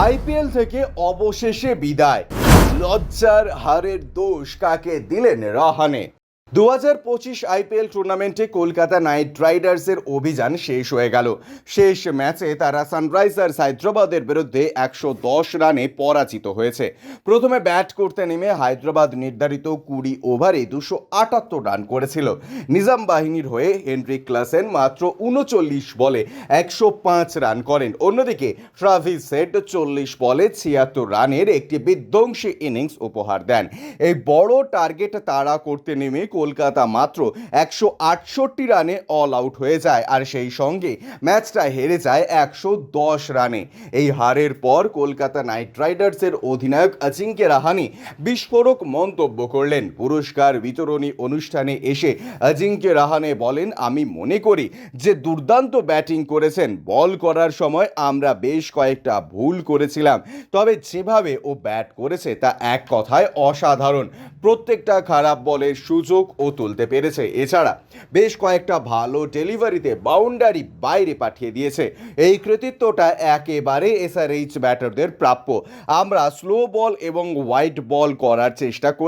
IPL থেকে অবশেষে বিদায়। লজ্জার হারের দোষ কাকে দিলেন রাহানে? 2025 আইপিএল টুর্নামেন্টে কলকাতা নাইট রাইডার্সের অভিযান শেষ হয়ে গেল। শেষ ম্যাচে তারা সানরাইজার্স হায়দ্রাবাদের বিরুদ্ধে 110 রানে পরাজিত হয়েছে। প্রথমে ব্যাট করতে নেমে হায়দ্রাবাদ নির্ধারিত 20 ওভারে 278 রান করেছিল। নিজাম বাহিনীর হয়ে হেনরিক ক্লাসেন মাত্র 39 বলে 105 রান করেন। অন্যদিকে ট্রাভিস হেড 40 বলে 76 রানের একটি বিধ্বংসী ইনিংস উপহার দেন। এই বড় টার্গেট তাড়া করতে নেমে কলকাতা মাত্র 168 রানে অল আউট হয়ে যায়, আর সেই সঙ্গে ম্যাচটা হেরে যায় 110 রানে। এই হারের পর কলকাতা নাইট রাইডার্সের অধিনায়ক অজিঙ্ক্য রাহানে বিস্ফোরক মন্তব্য করলেন। পুরস্কার বিতরণী অনুষ্ঠানে এসে অজিঙ্ক্য রাহানে বলেন, আমি মনে করি যে দুর্দান্ত ব্যাটিং করেছেন। বল করার সময় আমরা বেশ কয়েকটা ভুল করেছিলাম, তবে যেভাবে ও ব্যাট করেছে তা এক কথায় অসাধারণ। প্রত্যেকটা খারাপ বলের সুযোগ ও তুলতে পেরেছে। এছাড়া বেশ কয়েকটা ভালো ডেলিভারিতে বাউন্ডারি বাইরে পাঠিয়ে দিয়েছে। এই কৃতিত্বটা একেবারে এসআরএইচ ব্যাটারদের প্রাপ্য। আমরা স্লো বল এবং হোয়াইট বল করার চেষ্টা করে